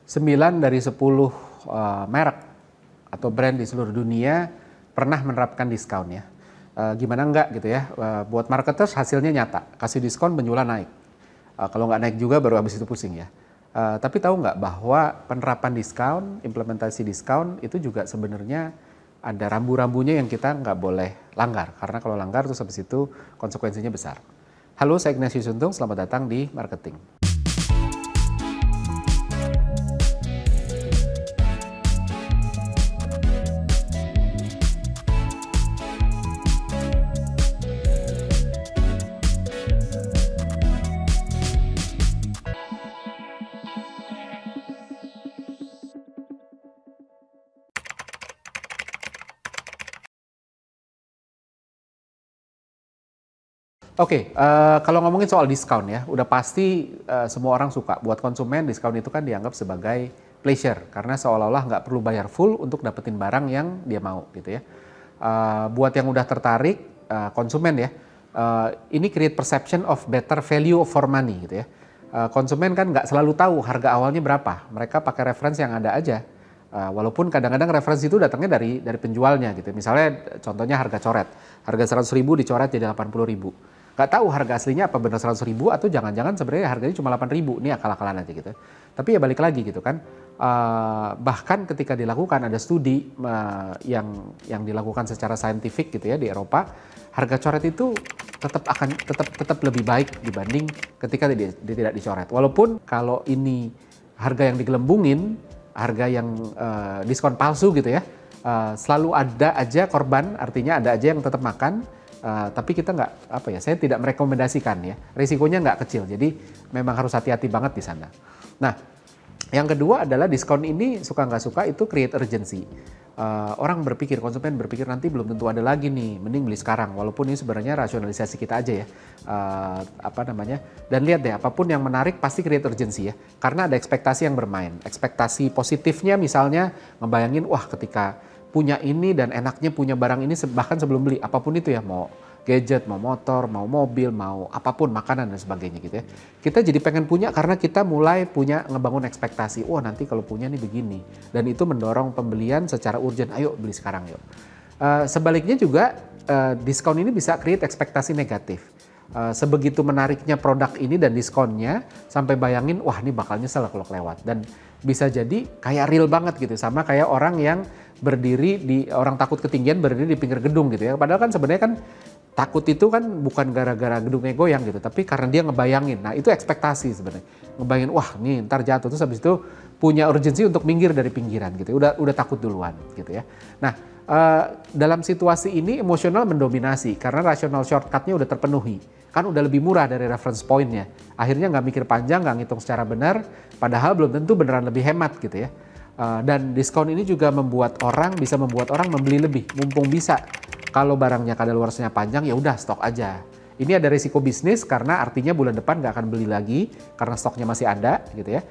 9 dari 10 merek atau brand di seluruh dunia pernah menerapkan diskon ya. Gimana enggak gitu ya, buat marketers hasilnya nyata, kasih diskon penjualan naik. Kalau nggak naik juga baru habis itu pusing ya. Tapi tahu nggak bahwa penerapan diskon, implementasi diskon itu juga sebenarnya ada rambu-rambunya yang kita nggak boleh langgar. Karena kalau langgar terus habis itu konsekuensinya besar. Halo, saya Ignatius Untung, selamat datang di Marketing. Oke, kalau ngomongin soal diskon ya, udah pasti semua orang suka. Buat konsumen, diskon itu kan dianggap sebagai pleasure, karena seolah-olah nggak perlu bayar full untuk dapetin barang yang dia mau gitu ya. Buat yang udah tertarik, konsumen ya, ini create perception of better value for money gitu ya. Konsumen kan nggak selalu tahu harga awalnya berapa, mereka pakai referensi yang ada aja. Walaupun kadang-kadang referensi itu datangnya dari penjualnya gitu. Misalnya contohnya harga coret, harga 100.000 dicoret jadi 80.000. Gak tahu harga aslinya apa benar 100.000 atau jangan-jangan sebenarnya harganya cuma 8.000. Ini akal-akalan aja gitu. Tapi ya balik lagi gitu kan. Bahkan ketika dilakukan ada studi yang dilakukan secara saintifik gitu ya di Eropa, harga coret itu tetap lebih baik dibanding ketika dia tidak dicoret. Walaupun kalau ini harga yang digelembungin, harga yang diskon palsu gitu ya, selalu ada aja korban, artinya ada aja yang tetap makan. Tapi kita saya tidak merekomendasikan ya, risikonya nggak kecil, jadi memang harus hati-hati banget di sana. Nah, yang kedua adalah diskon ini suka nggak suka itu create urgency. Orang berpikir, konsumen berpikir nanti belum tentu ada lagi nih, mending beli sekarang. Walaupun ini sebenarnya rasionalisasi kita aja ya, Dan lihat deh, apapun yang menarik pasti create urgency ya, karena ada ekspektasi yang bermain. Ekspektasi positifnya misalnya ngebayangin, wah ketika punya ini dan enaknya punya barang ini bahkan sebelum beli apapun itu ya, mau gadget, mau motor, mau mobil, mau apapun, makanan dan sebagainya gitu ya. Kita jadi pengen punya karena kita mulai punya ngebangun ekspektasi, wah nanti kalau punya nih begini, dan itu mendorong pembelian secara urgent, ayo beli sekarang yuk. Sebaliknya juga diskon ini bisa create ekspektasi negatif. Sebegitu menariknya produk ini dan diskonnya sampai bayangin, wah ini bakal nyesel kalau kelewat, dan bisa jadi kayak real banget gitu, sama kayak orang yang orang takut ketinggian berdiri di pinggir gedung gitu ya. Padahal kan sebenarnya kan takut itu kan bukan gara-gara gedungnya goyang gitu, tapi karena dia ngebayangin. Nah itu ekspektasi sebenarnya, ngebayangin wah nih ntar jatuh, terus habis itu punya urgensi untuk minggir dari pinggiran gitu, udah takut duluan gitu ya. Nah dalam situasi ini emosional mendominasi karena rasional shortcutnya udah terpenuhi, kan udah lebih murah dari reference pointnya. Akhirnya nggak mikir panjang, nggak ngitung secara benar, padahal belum tentu beneran lebih hemat gitu ya. Dan diskon ini juga bisa membuat orang membeli lebih, mumpung bisa. Kalau barangnya kadaluarsanya panjang, ya udah stok aja. Ini ada risiko bisnis karena artinya bulan depan nggak akan beli lagi karena stoknya masih ada gitu ya.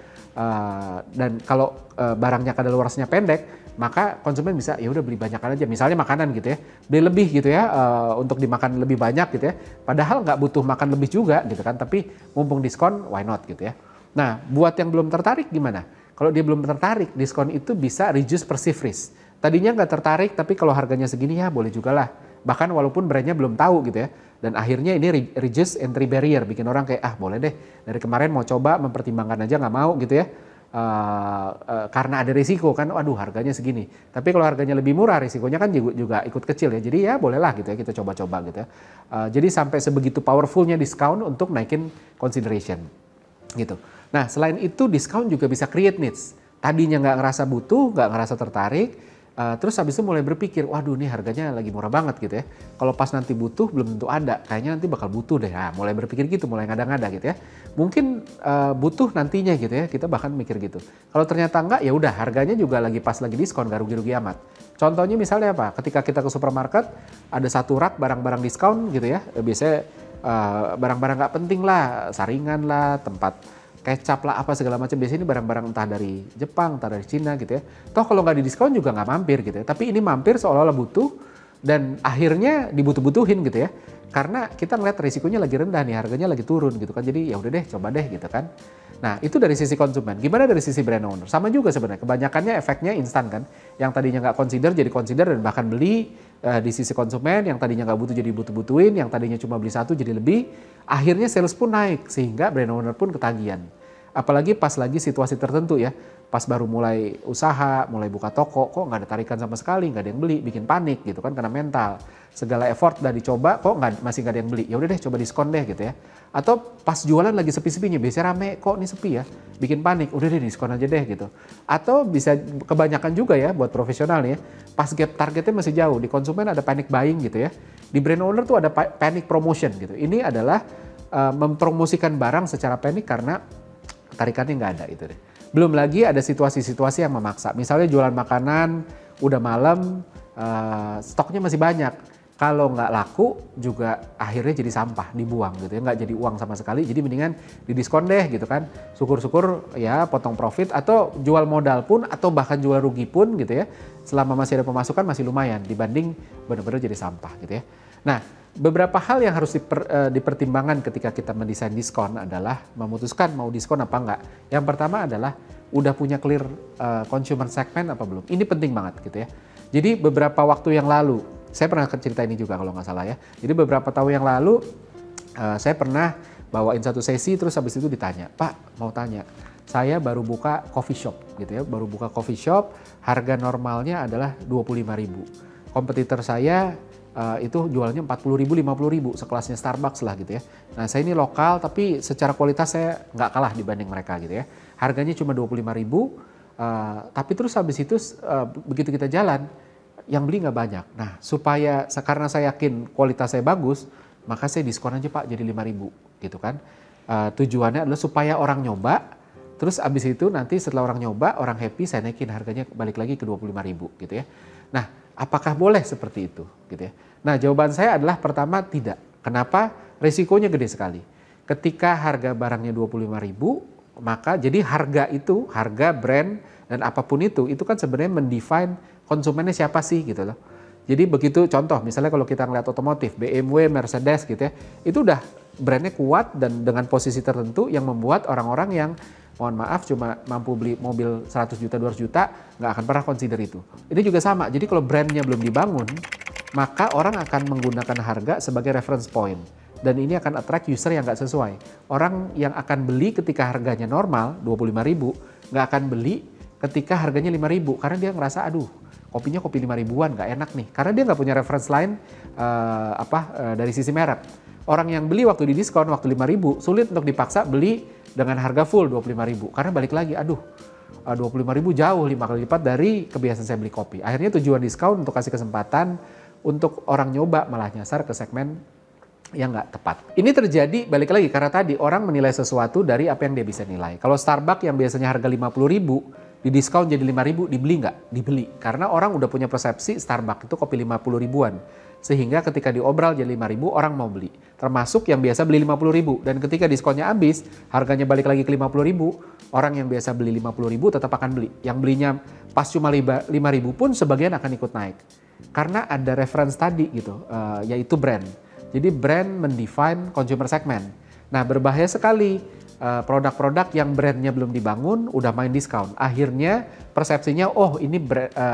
Dan kalau barangnya kadaluarsanya pendek, maka konsumen bisa ya udah beli banyakan aja. Misalnya makanan gitu ya, beli lebih gitu ya, untuk dimakan lebih banyak gitu ya. Padahal nggak butuh makan lebih juga gitu kan, tapi mumpung diskon, why not gitu ya. Nah, buat yang belum tertarik gimana? Kalau dia belum tertarik, diskon itu bisa reduce perceived risk. Tadinya nggak tertarik, tapi kalau harganya segini ya boleh juga lah. Bahkan walaupun brandnya belum tahu gitu ya. Dan akhirnya ini reduce entry barrier, bikin orang kayak boleh deh. Dari kemarin mau coba, mempertimbangkan aja nggak mau gitu ya. Karena ada risiko kan, waduh harganya segini. Tapi kalau harganya lebih murah, risikonya kan juga ikut kecil ya. Jadi ya bolehlah gitu ya, kita coba-coba gitu ya. Jadi sampai sebegitu powerfulnya diskon untuk naikin consideration gitu. Nah selain itu diskon juga bisa create needs. Tadinya nggak ngerasa butuh, nggak ngerasa tertarik, terus habis itu mulai berpikir, waduh nih harganya lagi murah banget gitu ya. Kalau pas nanti butuh belum tentu ada, kayaknya nanti bakal butuh deh. Nah, mulai berpikir gitu, mulai ngada-ngada gitu ya. Mungkin butuh nantinya gitu ya, kita bahkan mikir gitu. Kalau ternyata enggak, ya udah harganya juga lagi pas lagi diskon, gak rugi-rugi amat. Contohnya misalnya apa? Ketika kita ke supermarket, ada satu rak barang-barang diskon gitu ya. Biasanya barang-barang nggak penting lah, saringan lah, tempat kecap lah apa segala macam, biasanya ini barang-barang entah dari Jepang, entah dari Cina gitu ya. Toh kalau nggak di diskon juga nggak mampir gitu ya. Tapi ini mampir seolah-olah butuh, Dan akhirnya dibutuh-butuhin gitu ya. Karena kita ngeliat risikonya lagi rendah nih, harganya lagi turun gitu kan. Jadi ya udah deh, coba deh gitu kan. Nah, itu dari sisi konsumen. Gimana dari sisi brand owner? Sama juga sebenarnya. Kebanyakannya efeknya instan kan. Yang tadinya nggak consider jadi consider dan bahkan beli. Di sisi konsumen yang tadinya nggak butuh jadi butuh-butuhin, yang tadinya cuma beli satu jadi lebih. Akhirnya sales pun naik sehingga brand owner pun ketagihan. Apalagi pas lagi situasi tertentu ya. Pas baru mulai usaha, mulai buka toko, kok nggak ada tarikan sama sekali, nggak ada yang beli, bikin panik gitu kan karena mental. Segala effort udah dicoba, kok masih nggak ada yang beli. Ya udah deh, coba diskon deh gitu ya. Atau pas jualan lagi sepi-sepinya, biasanya rame, kok ini sepi ya, bikin panik, udah deh diskon aja deh gitu. Atau bisa kebanyakan juga ya buat profesional ya, pas gap targetnya masih jauh, di konsumen ada panic buying gitu ya. Di brand owner tuh ada panic promotion gitu. Ini adalah mempromosikan barang secara panik karena tarikannya nggak ada itu deh. Belum lagi ada situasi-situasi yang memaksa. Misalnya jualan makanan, udah malam, stoknya masih banyak. Kalau nggak laku juga akhirnya jadi sampah, dibuang gitu ya. Nggak jadi uang sama sekali, jadi mendingan didiskon deh gitu kan. Syukur-syukur ya potong profit atau jual modal pun atau bahkan jual rugi pun gitu ya. Selama masih ada pemasukan masih lumayan dibanding benar-benar jadi sampah gitu ya. Nah, beberapa hal yang harus dipertimbangkan ketika kita mendesain diskon adalah memutuskan mau diskon apa enggak. Yang pertama adalah udah punya clear consumer segment apa belum. Ini penting banget gitu ya. Jadi beberapa waktu yang lalu, saya pernah cerita ini juga kalau nggak salah ya. Jadi beberapa tahun yang lalu saya pernah bawain satu sesi terus habis itu ditanya, Pak mau tanya, saya baru buka coffee shop gitu ya. Baru buka coffee shop, harga normalnya adalah 25.000. Kompetitor saya itu jualnya 40.000, 50.000, sekelasnya Starbucks lah gitu ya. Nah saya ini lokal tapi secara kualitas saya nggak kalah dibanding mereka gitu ya. Harganya cuma 25.000, tapi terus habis itu begitu kita jalan, yang beli nggak banyak. Nah supaya, karena saya yakin kualitas saya bagus, maka saya diskon aja Pak jadi 5.000 gitu kan. Tujuannya adalah supaya orang nyoba, terus abis itu nanti setelah orang nyoba, orang happy, saya naikin harganya balik lagi ke 25.000 gitu ya. Nah apakah boleh seperti itu gitu ya. Nah jawaban saya adalah pertama tidak. Kenapa? Risikonya gede sekali. Ketika harga barangnya 25.000, maka jadi harga itu, harga brand dan apapun itu kan sebenarnya mendefine konsumennya siapa sih gitu loh. Jadi begitu contoh misalnya kalau kita ngeliat otomotif, BMW, Mercedes gitu ya, itu udah brandnya kuat dan dengan posisi tertentu yang membuat orang-orang yang mohon maaf cuma mampu beli mobil 100 juta, 200 juta, nggak akan pernah consider itu. Ini juga sama, jadi kalau brandnya belum dibangun, maka orang akan menggunakan harga sebagai reference point. Dan ini akan attract user yang nggak sesuai. Orang yang akan beli ketika harganya normal, 25.000, nggak akan beli ketika harganya 5.000. Karena dia ngerasa, aduh, kopinya kopi 5.000-an, nggak enak nih. Karena dia nggak punya reference line dari sisi merek. Orang yang beli waktu di diskon, waktu 5.000, sulit untuk dipaksa beli dengan harga full 25.000. Karena balik lagi, aduh, 25.000 jauh 5 kali lipat dari kebiasaan saya beli kopi. Akhirnya tujuan diskon untuk kasih kesempatan untuk orang nyoba malah nyasar ke segmen yang nggak tepat. Ini terjadi balik lagi karena tadi orang menilai sesuatu dari apa yang dia bisa nilai. Kalau Starbucks yang biasanya harga 50.000 di diskon jadi 5.000, dibeli nggak? Dibeli. Karena orang udah punya persepsi Starbucks itu kopi 50 ribuan. Sehingga ketika diobral jadi 5.000 orang mau beli. Termasuk yang biasa beli 50.000. Dan ketika diskonnya habis, harganya balik lagi ke 50.000, orang yang biasa beli 50.000 tetap akan beli. Yang belinya pas cuma 5.000 pun sebagian akan ikut naik. Karena ada reference tadi gitu, yaitu brand. Jadi brand mendefine consumer segment. Nah berbahaya sekali produk-produk yang brandnya belum dibangun udah main diskon. Akhirnya persepsinya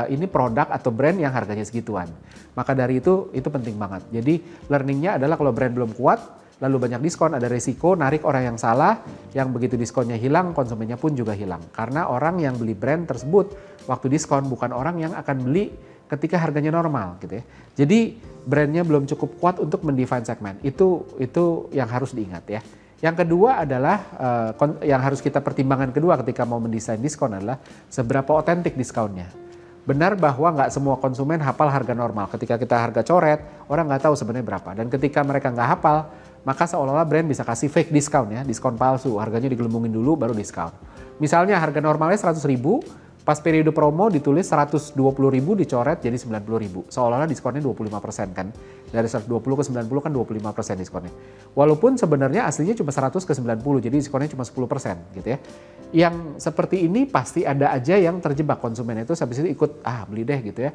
ini produk atau brand yang harganya segituan. Maka dari itu penting banget. Jadi learningnya adalah kalau brand belum kuat lalu banyak diskon, ada resiko narik orang yang salah, yang begitu diskonnya hilang konsumennya pun juga hilang. Karena orang yang beli brand tersebut waktu diskon bukan orang yang akan beli ketika harganya normal gitu ya. Jadi brandnya belum cukup kuat untuk mendefine segmen. Itu yang harus diingat ya. Yang kedua adalah yang harus kita pertimbangkan kedua ketika mau mendesain diskon adalah seberapa otentik diskonnya. Benar bahwa nggak semua konsumen hafal harga normal. Ketika kita harga coret, orang nggak tahu sebenarnya berapa. Dan ketika mereka nggak hafal, maka seolah-olah brand bisa kasih fake discount ya, diskon palsu. Harganya digelembungin dulu baru diskon. Misalnya harga normalnya 100.000, Pas periode promo ditulis 120.000 dicoret jadi 90.000. Seolah-olah diskonnya 25% kan. Dari 120 ke 90 kan 25% diskonnya. Walaupun sebenarnya aslinya cuma 100 ke 90, jadi diskonnya cuma 10% gitu ya. Yang seperti ini pasti ada aja yang terjebak konsumen itu habis itu ikut beli deh gitu ya.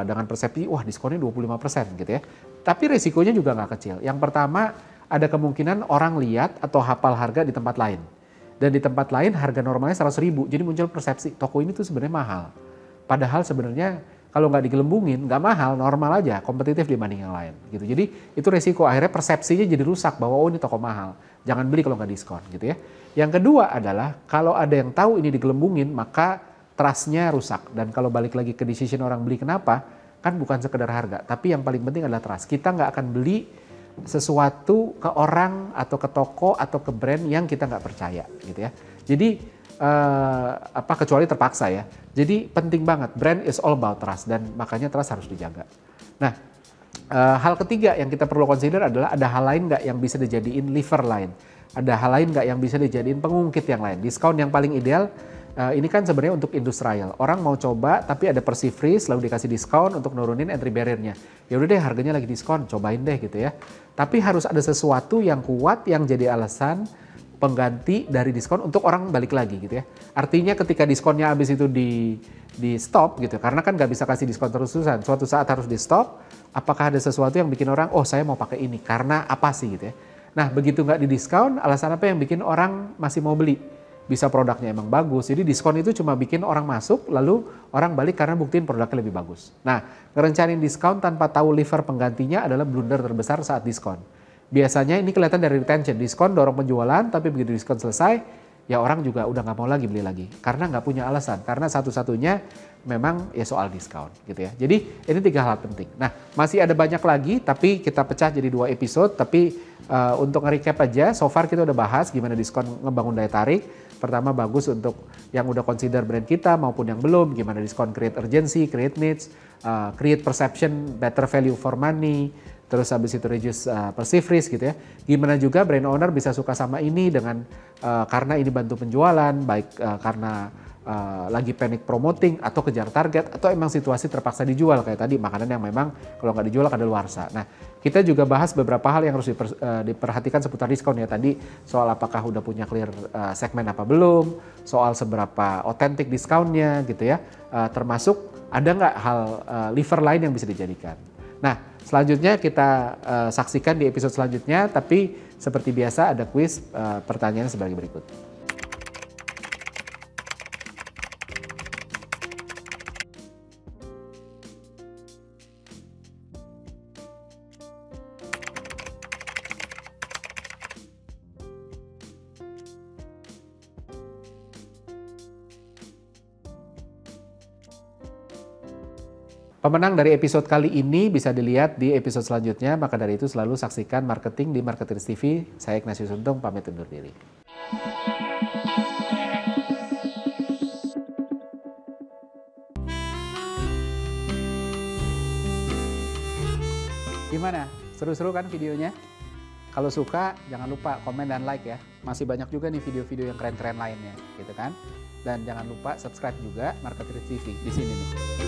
Dengan persepsi wah diskonnya 25% gitu ya. Tapi resikonya juga nggak kecil. Yang pertama ada kemungkinan orang lihat atau hafal harga di tempat lain. Dan di tempat lain harga normalnya 100.000, jadi muncul persepsi toko ini tuh sebenarnya mahal. Padahal sebenarnya kalau nggak digelembungin, nggak mahal, normal aja, kompetitif dibanding yang lain. Gitu. Jadi itu resiko, akhirnya persepsinya jadi rusak bahwa oh ini toko mahal, jangan beli kalau nggak diskon gitu ya. Yang kedua adalah kalau ada yang tahu ini digelembungin, maka trust-nya rusak. Dan kalau balik lagi ke decision orang beli kenapa, kan bukan sekedar harga, tapi yang paling penting adalah trust. Kita nggak akan beli sesuatu ke orang atau ke toko atau ke brand yang kita nggak percaya gitu ya. Jadi kecuali terpaksa ya. Jadi penting banget, brand is all about trust dan makanya trust harus dijaga. Nah, hal ketiga yang kita perlu consider adalah ada hal lain nggak yang bisa dijadiin lever lain. Ada hal lain nggak yang bisa dijadiin pengungkit yang lain. Diskon yang paling ideal ini kan sebenarnya untuk industrial. Orang mau coba tapi ada perceived risk lalu dikasih diskon untuk nurunin entry barrier-nya. Ya udah deh harganya lagi diskon, cobain deh gitu ya. Tapi harus ada sesuatu yang kuat yang jadi alasan pengganti dari diskon untuk orang balik lagi gitu ya. Artinya ketika diskonnya habis itu di stop gitu. Karena kan nggak bisa kasih diskon terus-terusan. Suatu saat harus di stop. Apakah ada sesuatu yang bikin orang, oh saya mau pakai ini karena apa sih gitu ya. Nah begitu nggak di diskon, alasan apa yang bikin orang masih mau beli? Bisa produknya emang bagus, jadi diskon itu cuma bikin orang masuk, lalu orang balik karena buktiin produknya lebih bagus. Nah, ngerencanain diskon tanpa tahu lever penggantinya adalah blunder terbesar saat diskon. Biasanya ini kelihatan dari retention, diskon dorong penjualan, tapi begitu diskon selesai, ya orang juga udah nggak mau lagi beli lagi. Karena nggak punya alasan, karena satu-satunya memang ya soal diskon gitu ya. Jadi ini 3 hal penting. Nah, masih ada banyak lagi, tapi kita pecah jadi 2 episode, tapi untuk nge-recap aja, so far kita udah bahas gimana diskon ngebangun daya tarik. Pertama bagus untuk yang udah consider brand kita maupun yang belum, gimana diskon create urgency, create needs, create perception, better value for money, terus habis itu reduce perceived risk gitu ya. Gimana juga brand owner bisa suka sama ini dengan karena ini bantu penjualan, baik karena lagi panic promoting atau kejar target atau emang situasi terpaksa dijual kayak tadi makanan yang memang kalau nggak dijual kadaluarsa. Nah kita juga bahas beberapa hal yang harus diperhatikan seputar diskon ya tadi soal apakah udah punya clear segmen apa belum, soal seberapa otentik diskonnya gitu ya, termasuk ada nggak hal lever lain yang bisa dijadikan. Nah selanjutnya kita saksikan di episode selanjutnya, tapi seperti biasa ada kuis pertanyaannya sebagai berikut. Pemenang dari episode kali ini bisa dilihat di episode selanjutnya, maka dari itu selalu saksikan marketing di Marketers TV. Saya Ignatius Untung, pamit undur diri. Gimana? Seru-seru kan videonya? Kalau suka, jangan lupa komen dan like ya. Masih banyak juga nih video-video yang keren-keren lainnya, gitu kan? Dan jangan lupa subscribe juga Marketers TV di sini nih.